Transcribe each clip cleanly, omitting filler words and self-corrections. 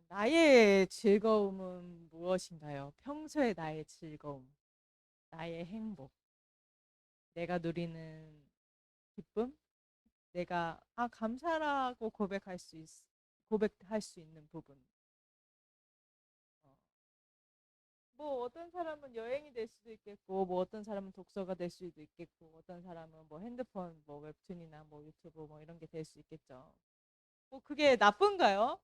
나의 즐거움은 무엇인가요? 평소의 나의 즐거움, 나의 행복, 내가 누리는 기쁨, 내가 감사라고 고백할 수 있는 부분. 어, 뭐 어떤 사람은 여행이 될 수도 있겠고, 뭐 어떤 사람은 독서가 될 수도 있겠고, 어떤 사람은 뭐 핸드폰, 뭐 웹툰이나 뭐 유튜브 뭐 이런 게 될 수 있겠죠. 뭐 그게 나쁜가요?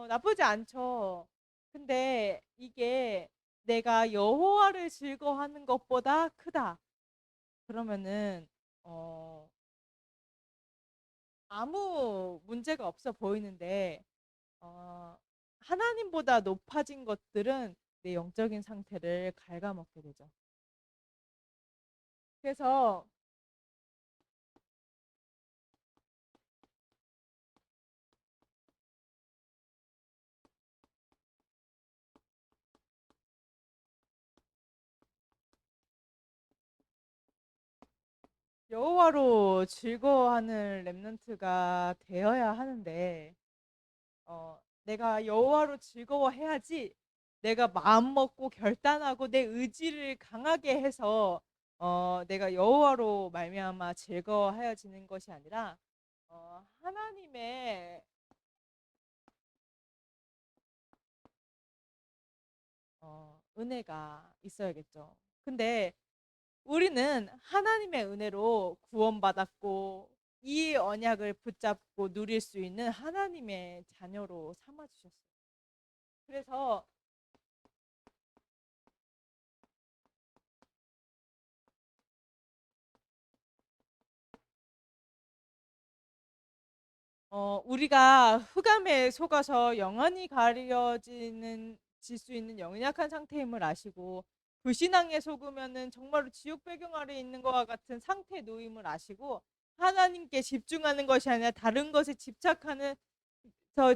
나쁘지 않죠. 근데 이게 내가 여호와를 즐거워하는 것보다 크다. 그러면은 어, 아무 문제가 없어 보이는데 하나님보다 높아진 것들은 내 영적인 상태를 갉아먹게 되죠. 그래서 여호와로 즐거워하는 렘넌트가 되어야 하는데 내가 여호와로 즐거워해야지 내가 마음 먹고 결단하고 내 의지를 강하게 해서 내가 여호와로 말미암아 즐거워하여지는 것이 아니라 하나님의 은혜가 있어야겠죠. 근데 우리는 하나님의 은혜로 구원받았고 이 언약을 붙잡고 누릴 수 있는 하나님의 자녀로 삼아 주셨어요. 그래서 우리가 흑암에 속아서 영원히 가려지는 질 수 있는 연약한 상태임을 아시고 불신앙에 속으면은 정말로 지옥 배경 아래 있는 것과 같은 상태에 놓임을 아시고 하나님께 집중하는 것이 아니라 다른 것에 집착하는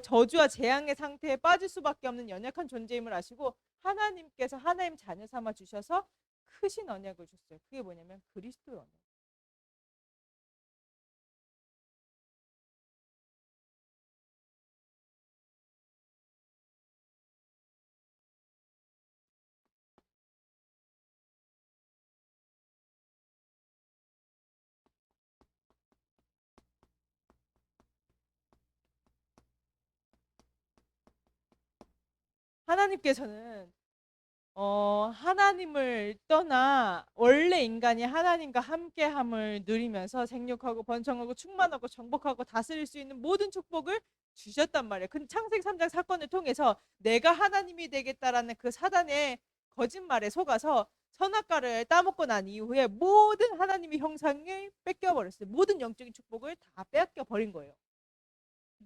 저주와 재앙의 상태에 빠질 수밖에 없는 연약한 존재임을 아시고 하나님께서 하나님 자녀 삼아 주셔서 크신 언약을 줬어요. 그게 뭐냐면 그리스도의 언약. 하나님께서는 하나님을 떠나 원래 인간이 하나님과 함께함을 누리면서 생육하고 번성하고 충만하고 정복하고 다스릴 수 있는 모든 축복을 주셨단 말이에요. 근데 창세기 3장 사건을 통해서 내가 하나님이 되겠다라는 그 사단의 거짓말에 속아서 선악과를 따먹고 난 이후에 모든 하나님의 형상을 뺏겨버렸어요. 모든 영적인 축복을 다 빼앗겨 버린 거예요.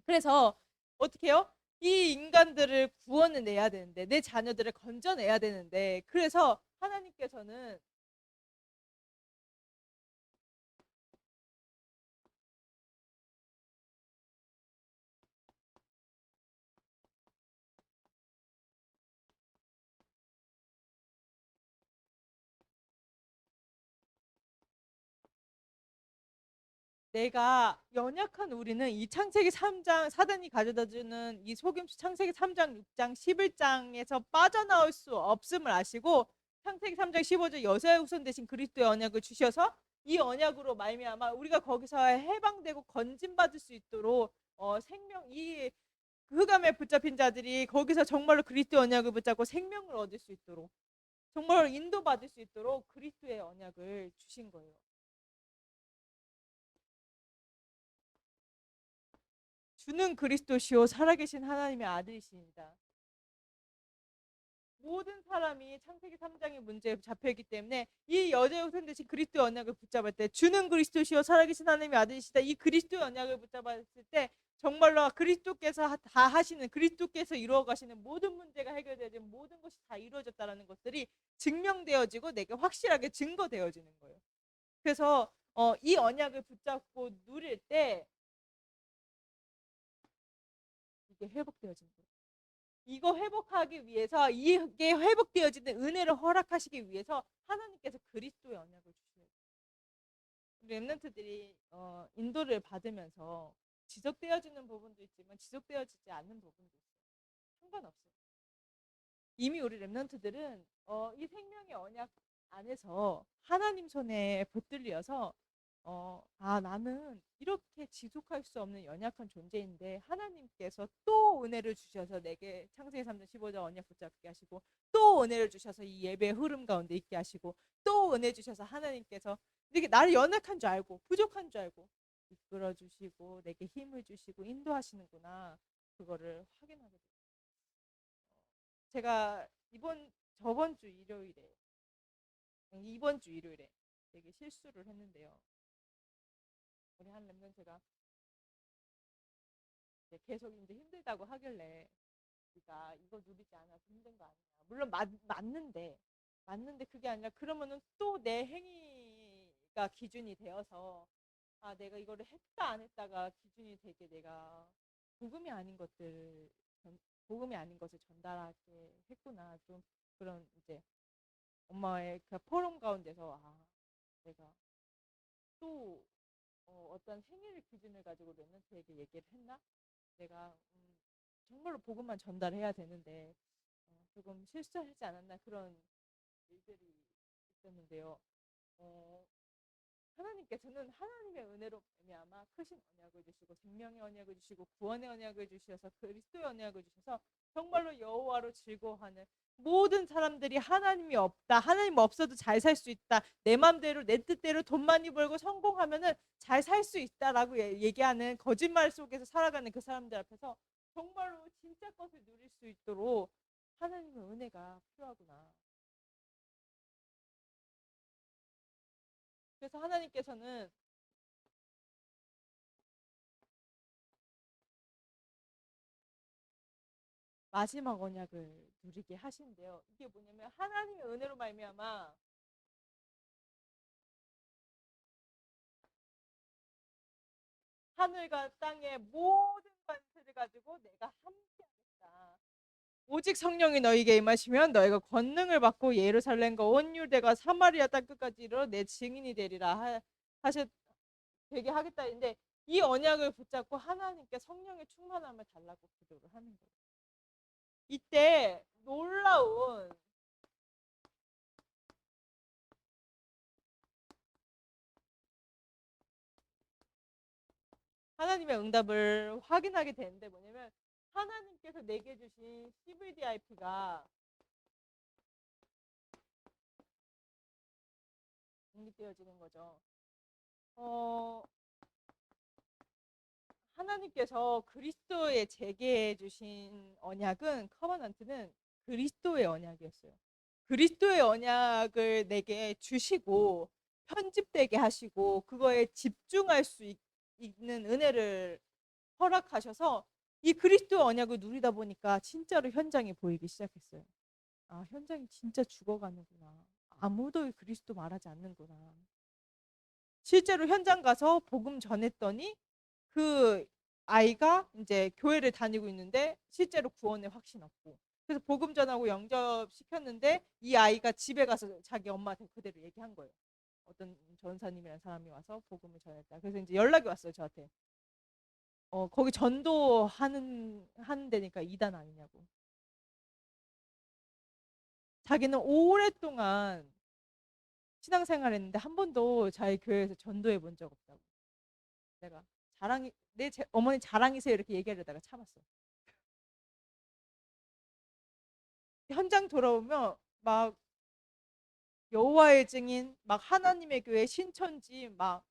그래서 어떻게 해요? 이 인간들을 구원을 내야 되는데 내 자녀들을 건져내야 되는데 그래서 하나님께서는 내가 연약한 우리는 이 창세기 3장 사단이 가져다 주는 이 속임수 창세기 3장 6장 11장에서 빠져나올 수 없음을 아시고 창세기 3장 15절 여자의 후손 대신 그리스도의 언약을 주셔서 이 언약으로 말미암아 우리가 거기서 해방되고 건진받을 수 있도록 생명 이 흑암에 붙잡힌 자들이 거기서 정말로 그리스도의 언약을 붙잡고 생명을 얻을 수 있도록 정말로 인도받을 수 있도록 그리스도의 언약을 주신 거예요. 주는 그리스도시요 살아계신 하나님의 아들이십니다. 모든 사람이 창세기 3장의 문제에 잡혀있기 때문에 이 여자의 후손 대신 그리스도의 언약을 붙잡을 때 주는 그리스도시요 살아계신 하나님의 아들이시다. 이 그리스도의 언약을 붙잡았을 때 정말로 그리스도께서 다 하시는 그리스도께서 이루어 가시는 모든 문제가 해결되어지고 모든 것이 다 이루어졌다는 것들이 증명되어지고 내게 확실하게 증거되어지는 거예요. 그래서 이 언약을 붙잡고 누릴 때 이게 회복되어지는 거예요. 이거 회복하기 위해서 이게 회복되어지는 은혜를 허락하시기 위해서 하나님께서 그리스도의 언약을 주셔요. 우리 렘넌트들이 인도를 받으면서 지속되어지는 부분도 있지만 지속되어지지 않는 부분도 있어요. 상관없어요. 이미 우리 랩런트들은 이 생명의 언약 안에서 하나님 손에 붙들려서 나는 이렇게 지속할 수 없는 연약한 존재인데 하나님께서 또 은혜를 주셔서 내게 창세기 3장 15절 언약 붙잡게 하시고 또 은혜를 주셔서 이 예배의 흐름 가운데 있게 하시고 또 은혜 주셔서 하나님께서 이렇게 나를 연약한 줄 알고 부족한 줄 알고 이끌어 주시고 내게 힘을 주시고 인도하시는구나. 그거를 확인하게 돼요. 제가 이번 주 일요일에 되게 실수를 했는데요. 우리 한 랩런트가 계속 이제 힘들다고 하길래 네가 이거 누리지 않아서 힘든 거 아니야. 물론 맞는데 그게 아니라 그러면은 또 내 행위가 기준이 되어서 내가 이거를 했다 안 했다가 기준이 되게 내가 복음이 아닌 것들 복음이 아닌 것을 전달하게 했구나. 좀 그런 이제 엄마의 그 포럼 가운데서 내가 또 어떤 행위를 기준을 가지고 랩런트에게 얘기를 했나? 내가 정말로 복음만 전달해야 되는데 조금 실수하지 않았나 그런 일들이 있었는데요. 어, 하나님께서는 하나님의 은혜로 말미암아 크신 언약을 주시고 생명의 언약을 주시고 구원의 언약을 주셔서 그리스도의 언약을 주셔서 정말로 여호와로 즐거워하는 모든 사람들이 하나님이 없다. 하나님 없어도 잘 살 수 있다. 내 맘대로 내 뜻대로 돈 많이 벌고 성공하면은 잘 살 수 있다라고 얘기하는 거짓말 속에서 살아가는 그 사람들 앞에서 정말로 진짜 것을 누릴 수 있도록 하나님의 은혜가 필요하구나. 그래서 하나님께서는 마지막 언약을 누리게 하신대요. 이게 뭐냐면 하나님의 은혜로 말미암아 하늘과 땅의 모든 관세를 가지고 내가 함께하겠다. 오직 성령이 너희에게 임하시면 너희가 권능을 받고 예루살렘과 온 유대가 사마리아 땅 끝까지 이르러 내 증인이 되리라 하셨 되게 하겠다 했는데 이 언약을 붙잡고 하나님께 성령의 충만함을 달라고 기도를 하는 거예요. 이때 놀라운 하나님의 응답을 확인하게 되는데 뭐냐면 하나님께서 내게 주신 CVDIP가 독립되어지는 거죠. 하나님께서 그리스도에 제게 주신 언약은 커버넌트는 그리스도의 언약이었어요. 그리스도의 언약을 내게 주시고 편집되게 하시고 그거에 집중할 수 있는 은혜를 허락하셔서 이 그리스도의 언약을 누리다 보니까 진짜로 현장이 보이기 시작했어요. 현장이 진짜 죽어가는구나. 아무도 그리스도 말하지 않는구나. 실제로 현장 가서 복음 전했더니 그 아이가 이제 교회를 다니고 있는데 실제로 구원의 확신 없고 그래서 복음 전하고 영접 시켰는데 이 아이가 집에 가서 자기 엄마한테 그대로 얘기한 거예요. 어떤 전사님이라는 사람이 와서 복음을 전했다. 그래서 이제 연락이 왔어요 저한테. 거기 하는 데니까 이단 아니냐고. 자기는 오랫동안 신앙생활했는데 한 번도 자기 교회에서 전도해 본 적 없다고. 내가 어머니 자랑이세요 이렇게 얘기하려다가 참았어. 현장 돌아오면 막 여호와의 증인, 막 하나님의 교회 신천지, 막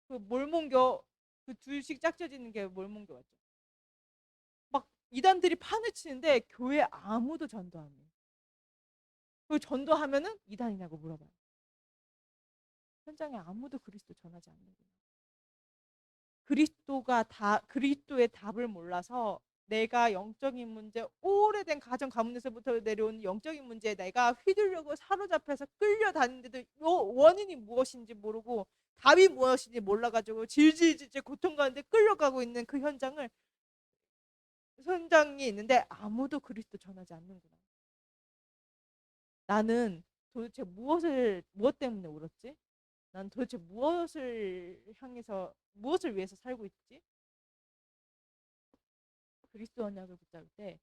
그 몰몬교 그 둘씩 짝져지는 게 몰몬교 같죠. 막 이단들이 판을 치는데 교회 아무도 전도 안 해요. 그 전도하면은 이단이냐고 물어봐요. 현장에 아무도 그리스도 전하지 않는구나. 그리스도의 답을 몰라서 내가 영적인 문제, 오래된 가정 가문에서부터 내려온 영적인 문제에 내가 휘둘려고 사로잡혀서 끌려다니는데도 원인이 무엇인지 모르고 답이 무엇인지 몰라가지고 질질질질 고통 가운데 끌려가고 있는 그 현장이 있는데 아무도 그리스도 전하지 않는구나. 나는 도대체 무엇 때문에 울었지? 난 도대체 무엇을 위해서 살고 있지? 그리스도 언약을 붙잡을 때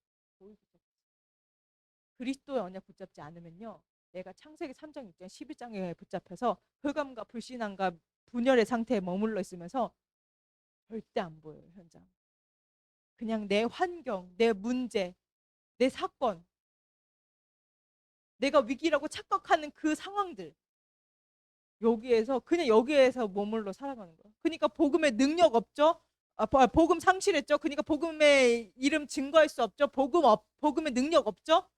그리스도의 언약 붙잡지 않으면요. 내가 창세기 3장, 6장, 11장에 붙잡혀서 흑암과 불신앙과 분열의 상태에 머물러 있으면서 절대 안 보여요, 현장. 그냥 내 환경, 내 문제, 내 사건, 내가 위기라고 착각하는 그 상황들, 여기에서 그냥 여기에서 머물러 살아가는 거예요. 그러니까 복음의 능력 없죠? 복음 상실했죠? 그러니까 복음의 이름 증거할 수 없죠? 복음의 능력 없죠?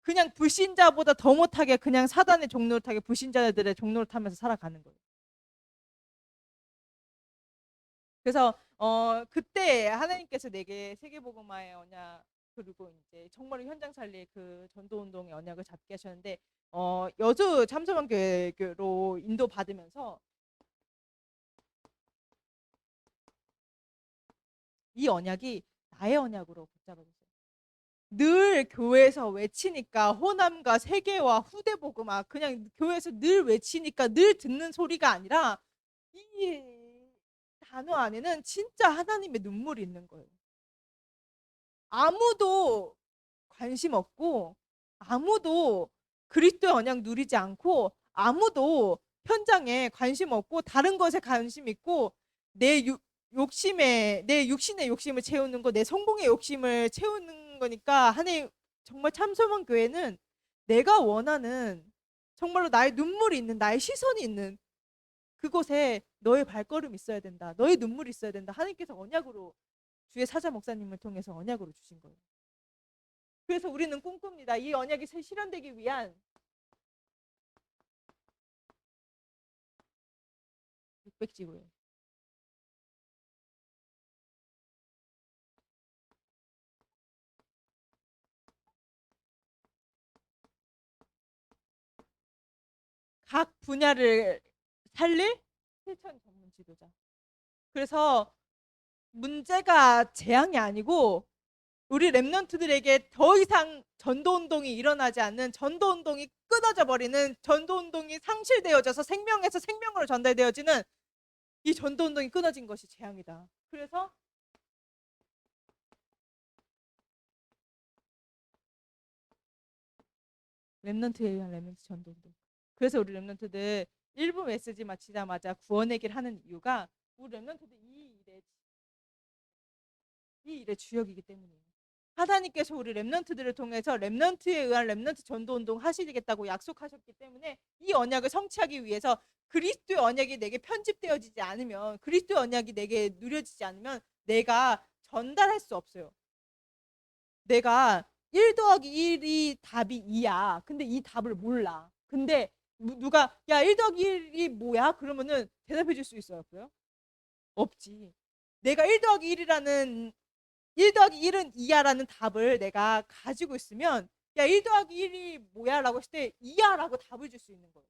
그냥 불신자보다 더 못하게 그냥 사단의 종노를 타게 불신자들의 종노를 타면서 살아가는 거예요. 그래서 그때 하나님께서 내게 세계복음화의 언약 그리고 이제 정말 현장 살리 그 전도운동의 언약을 잡게 하셨는데 여주 참소만 교회로 인도 받으면서 이 언약이 나의 언약으로 붙잡아졌어요. 늘 교회에서 외치니까 호남과 세계와 후대복음화 그냥 교회에서 늘 외치니까 늘 듣는 소리가 아니라 이 단어 안에는 진짜 하나님의 눈물이 있는 거예요. 아무도 관심 없고 아무도 그리스도의 언약 누리지 않고 아무도 현장에 관심 없고 다른 것에 관심 있고 내 욕심에 내 육신의 욕심을 채우는 거 내 성공의 욕심을 채우는 거니까 하나님 정말 참소만 교회는 내가 원하는 정말로 나의 눈물이 있는 나의 시선이 있는 그곳에 너의 발걸음이 있어야 된다. 너의 눈물이 있어야 된다. 하나님께서 언약으로 주의 사자 목사님을 통해서 언약으로 주신 거예요. 그래서 우리는 꿈꿉니다. 이 언약이 실현되기 위한 600지구예요. 각 분야를 살릴 실천 전문 지도자. 그래서 문제가 재앙이 아니고 우리 랩런트들에게 더 이상 전도운동이 일어나지 않는 전도운동이 끊어져 버리는 전도운동이 상실되어져서 생명에서 생명으로 전달되어지는 이 전도운동이 끊어진 것이 재앙이다. 그래서 랩런트에 의한 랩런트 전도운동. 그래서 우리 랩런트들 1부 메시지 마치자마자 구원 얘기를 하는 이유가 우리 랩런트들 이 일의 주역이기 때문이에요. 하나님께서 우리 랩런트들을 통해서 랩런트에 의한 랩런트 전도운동 하시겠다고 약속하셨기 때문에 이 언약을 성취하기 위해서 그리스도의 언약이 내게 편집되어지지 않으면 그리스도의 언약이 내게 누려지지 않으면 내가 전달할 수 없어요. 내가 1 더하기 1이 답이 2야. 근데 이 답을 몰라. 근데 누가 야 1 더하기 1이 뭐야? 그러면은 대답해 줄 수 있어요? 없지. 내가 1 더하기 1이라는 1 더하기 1은 2야라는 답을 내가 가지고 있으면 야 1 더하기 1이 뭐야? 라고 했을 때 2야 라고 답을 줄 수 있는 거예요.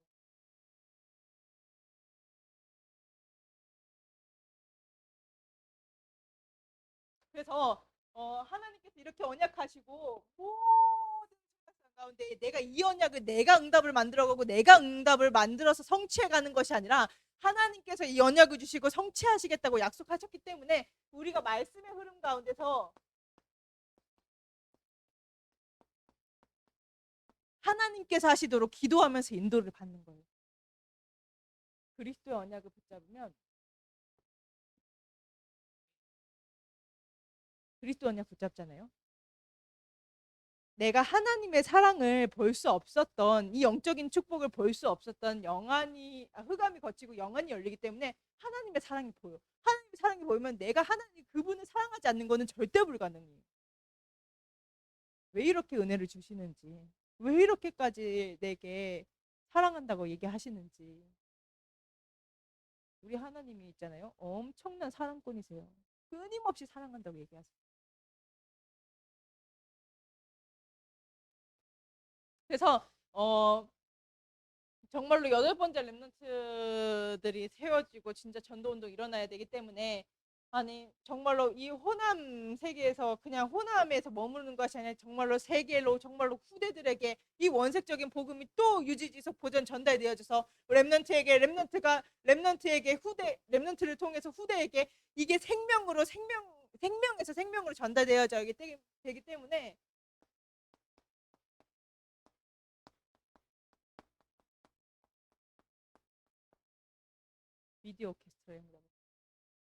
그래서 하나님께서 이렇게 언약하시고 모든 생각 가운데 내가 이 언약을 내가 응답을 만들어가고 내가 응답을 만들어서 성취해가는 것이 아니라 하나님께서 이 언약을 주시고 성취하시겠다고 약속하셨기 때문에 우리가 말씀의 흐름 가운데서 하나님께서 하시도록 기도하면서 인도를 받는 거예요. 그리스도의 언약을 붙잡으면 그리스도 언약 붙잡잖아요. 내가 하나님의 사랑을 볼 수 없었던 이 영적인 축복을 볼 수 없었던 흑암이 거치고 영안이 열리기 때문에 하나님의 사랑이 보여. 하나님의 사랑이 보이면 내가 하나님 그분을 사랑하지 않는 것은 절대 불가능해요. 왜 이렇게 은혜를 주시는지, 왜 이렇게까지 내게 사랑한다고 얘기하시는지. 우리 하나님이 있잖아요. 엄청난 사랑꾼이세요. 끊임없이 사랑한다고 얘기하세요. 그래서 정말로 8번째 랩런트들이 세워지고 진짜 전도운동 일어나야 되기 때문에 아니 정말로 이 호남 세계에서 그냥 호남에서 머무르는 것이 아니라 정말로 세계로 정말로 후대들에게 이 원색적인 복음이 또 유지지속 보전 전달되어져서 랩런트에게 후대 랩런트를 통해서 후대에게 이게 생명에서 생명으로 전달되어져 되기 때문에 미디어 오케스트라의 응답을.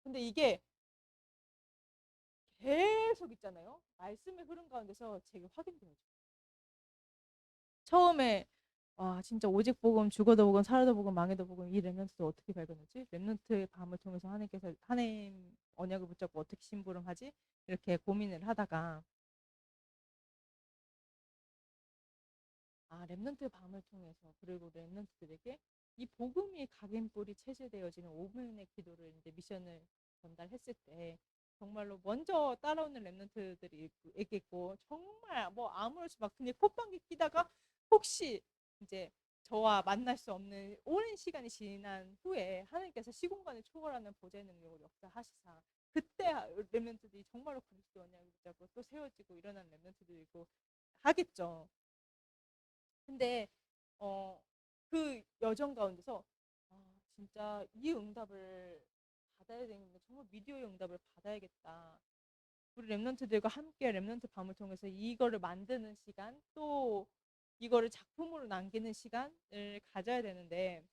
근데 이게 계속 있잖아요. 말씀의 흐름 가운데서 제게 확인되어요. 처음에 와 진짜 오직 복음 죽어도 복음 살아도 복음 망해도 복음 이 렘넌트를 어떻게 발견하지? 렘넌트의 밤을 통해서 하나님께서 하나님 언약을 붙잡고 어떻게 심부름하지? 이렇게 고민을 하다가 아 렘넌트의 밤을 통해서 그리고 렘넌트들에게 이 복음이 각인뿌리 체제되어지는 5분의 기도를 이제 미션을 전달했을 때 정말로 먼저 따라오는 렘넌트들이 있겠고 정말 뭐 아무렇지 막 그냥 콧방귀 끼다가 혹시 이제 저와 만날 수 없는 오랜 시간이 지난 후에 하나님께서 시공간을 초월하는 보좌의 능력을 역사하시사 그때 렘넌트들이 정말로 그리스도 언약을 붙잡고 또 세워지고 일어난 렘넌트들이 있고 하겠죠. 근데 어, 그 여정 가운데서 진짜 이 응답을 받아야 되는데 정말 미디어의 응답을 받아야겠다. 우리 랩런트들과 함께 랩런트 밤을 통해서 이거를 만드는 시간 또 이거를 작품으로 남기는 시간을 가져야 되는데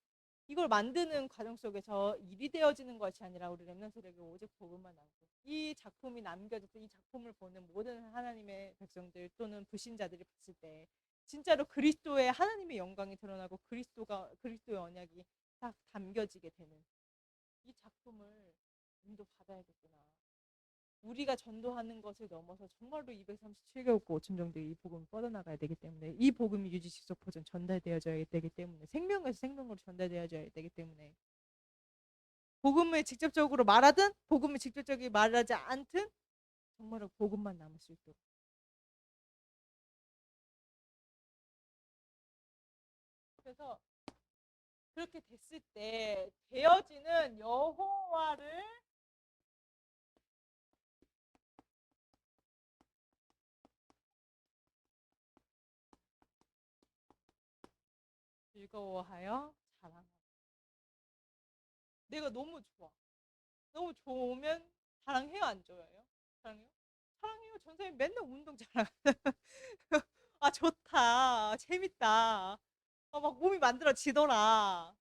이걸 만드는 과정 속에서 일이 되어지는 것이 아니라 우리 랩런트들에게 오직 복음만 남고 이 작품이 남겨져서 이 작품을 보는 모든 하나님의 백성들 또는 불신자들이 봤을 때 진짜로 그리스도의 하나님의 영광이 드러나고 그리스도의 언약이 딱 담겨지게 되는 이 작품을 인도받아야겠구나. 우리가 전도하는 것을 넘어서 정말로 237개국 5천 정도의 이 복음이 뻗어나가야 되기 때문에 이 복음이 유지 직속 보존 전달되어져야 되기 때문에 생명에서 생명으로 전달되어져야 되기 때문에 복음을 직접적으로 말하든 복음을 직접적으로 말하지 않든 정말로 복음만 남을 수 있도록. 그래서 그렇게 됐을 때 되어지는 여호와를 즐거워하여 자랑하라. 내가 너무 좋아. 너무 좋으면 자랑해요, 안 좋아요? 자랑해요? 사랑해요. 전생에 맨날 운동 자랑. 아 좋다. 재밌다. 막 몸이 만들어지더라.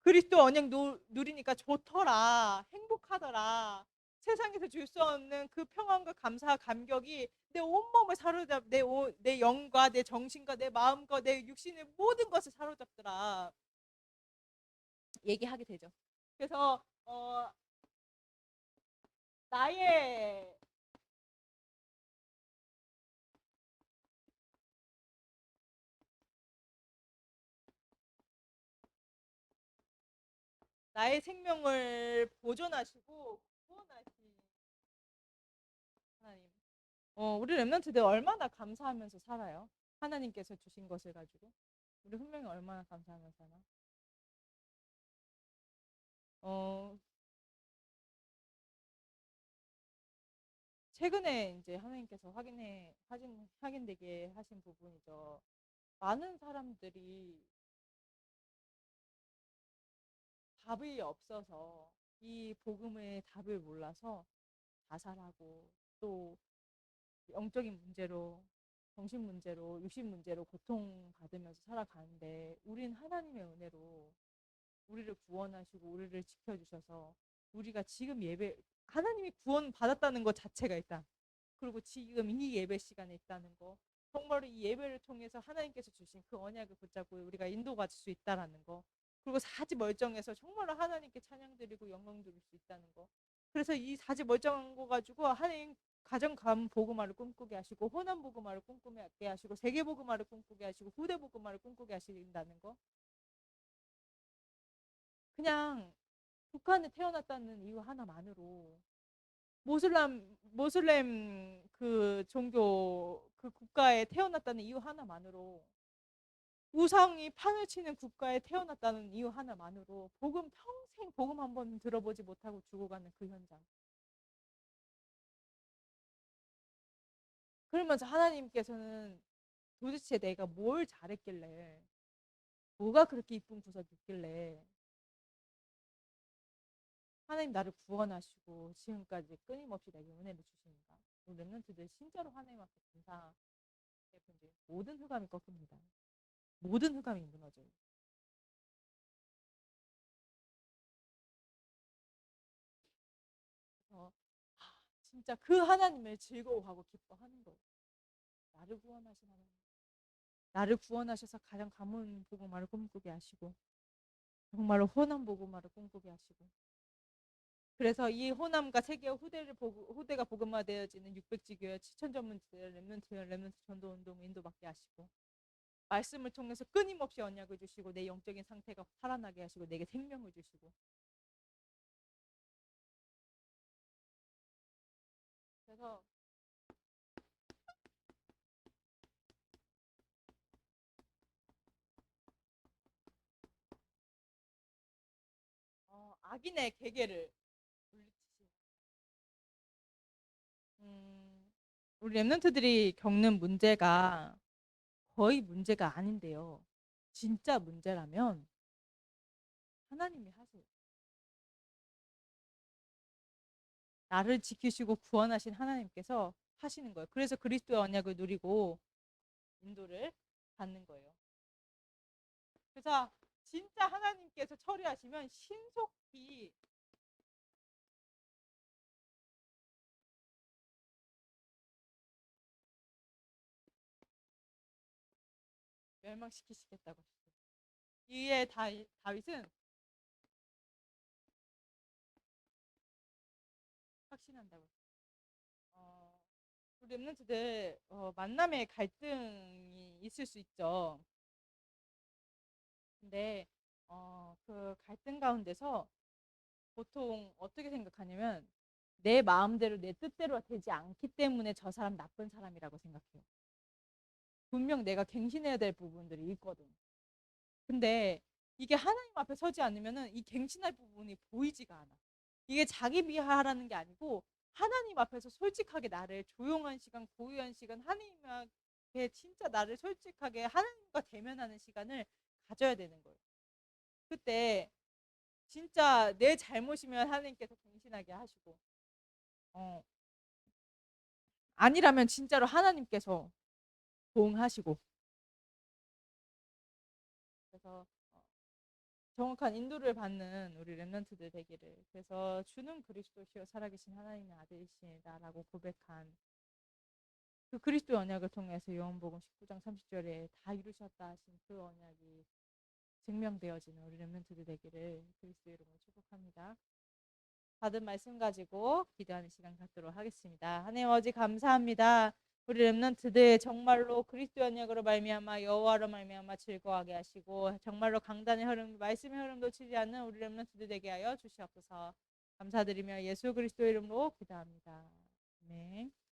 그리스도 언약 누리니까 좋더라. 행복하더라. 세상에서 줄 수 없는 그 평안과 감사와 감격이 내 온몸을 사로잡 내 영과 내 정신과 내 마음과 내 육신의 모든 것을 사로잡더라. 얘기하게 되죠. 그래서 나의 나의 생명을 보존하시고 구원하신 하나님. 우리 랩런트들 얼마나 감사하면서 살아요? 하나님께서 주신 것을 가지고 우리 분명히 얼마나 감사하면서 사나? 어, 최근에 이제 하나님께서 확인되게 하신 부분이죠. 많은 사람들이 답이 없어서 이 복음의 답을 몰라서 자살하고 또 영적인 문제로 정신 문제로 육신 문제로 고통받으면서 살아가는데 우린 하나님의 은혜로 우리를 구원하시고 우리를 지켜주셔서 우리가 지금 예배 하나님이 구원 받았다는 것 자체가 일단 그리고 지금 이 예배 시간에 있다는 거 정말로 이 예배를 통해서 하나님께서 주신 그 언약을 붙잡고 우리가 인도받을 수 있다라는 거 그리고 사지 멀쩡해서 정말로 하나님께 찬양 드리고 영광 드릴 수 있다는 거 그래서 이 사지 멀쩡한 거 가지고 하나님 가정 감 복음화를 꿈꾸게 하시고 호남 복음화를 꿈꾸게 하시고 세계 복음화를 꿈꾸게 하시고 후대 복음화를 꿈꾸게 하신다는 거 그냥 북한에 태어났다는 이유 하나만으로 모슬렘 그 종교 그 국가에 태어났다는 이유 하나만으로 우상이 판을 치는 국가에 태어났다는 이유 하나만으로 평생 복음 한 번 들어보지 못하고 죽어가는 그 현장. 그러면서 하나님께서는 도대체 내가 뭘 잘했길래 뭐가 그렇게 이쁜 구석이 있길래 하나님 나를 구원하시고 지금까지 끊임없이 내게 은혜를 주시는가. 우리 렘넌트들 진짜로 하나님 앞에 감사해 본지 모든 흑암이 꺾입니다. 모든 흑암이 무너져요. 진짜 그 하나님을 즐거워하고 기뻐하는 거예요. 나를 구원하신 하나님. 나를 구원하셔서 가장 가문 복음화를 꿈꾸게 하시고 정말로 호남 복음화를 꿈꾸게 하시고 그래서 이 호남과 세계 후대가 복음화되어지는 600지 교회 7천 전문지 렘넌트 전도 운동 인도받게 하시고 말씀을 통해서 끊임없이 언약을 주시고 내 영적인 상태가 살아나게 하시고 내게 생명을 주시고 그래서 악인의 계계를 물리치시. 우리 렘넌트들이 겪는 문제가 거의 문제가 아닌데요. 진짜 문제라면 하나님이 하세요. 나를 지키시고 구원하신 하나님께서 하시는 거예요. 그래서 그리스도의 언약을 누리고 인도를 받는 거예요. 그래서 진짜 하나님께서 처리하시면 신속히 멸망시키시겠다고 했어요. 이에 다윗은 확신한다고 했어요. 우리 렘넌트들 만남의 갈등이 있을 수 있죠. 근데 그 갈등 가운데서 보통 어떻게 생각하냐면 내 마음대로 내 뜻대로 되지 않기 때문에 저 사람 나쁜 사람이라고 생각해요. 분명 내가 갱신해야 될 부분들이 있거든. 근데 이게 하나님 앞에 서지 않으면은 이 갱신할 부분이 보이지가 않아. 이게 자기 비하라는 게 아니고 하나님 앞에서 솔직하게 나를 조용한 시간, 고요한 시간, 하나님 앞에 진짜 나를 솔직하게 하나님과 대면하는 시간을 가져야 되는 거예요. 그때 진짜 내 잘못이면 하나님께서 갱신하게 하시고 어, 아니라면 진짜로 하나님께서 보응하시고 그래서 정확한 인도를 받는 우리 렘넌트들 되기를 그래서 주는 그리스도시요 살아계신 하나님의 아들이시다라고 고백한 그 그리스도 언약을 통해서 요한복음 19장 30절에 다 이루셨다 하신 그 언약이 증명되어지는 우리 렘넌트들 되기를 그리스도 이름으로 축복합니다. 받은 말씀 가지고 기도하는 시간 갖도록 하겠습니다. 하나님 아버지 감사합니다. 우리 렘넌트들 정말로 그리스도 언약으로 말미암아 여호와로 말미암아 즐거워하게 하시고 정말로 강단의 흐름, 말씀의 흐름 놓치지 않는 우리 렘넌트들 되게 하여 주시옵소서. 감사드리며 예수 그리스도 이름으로 기도합니다. 아멘.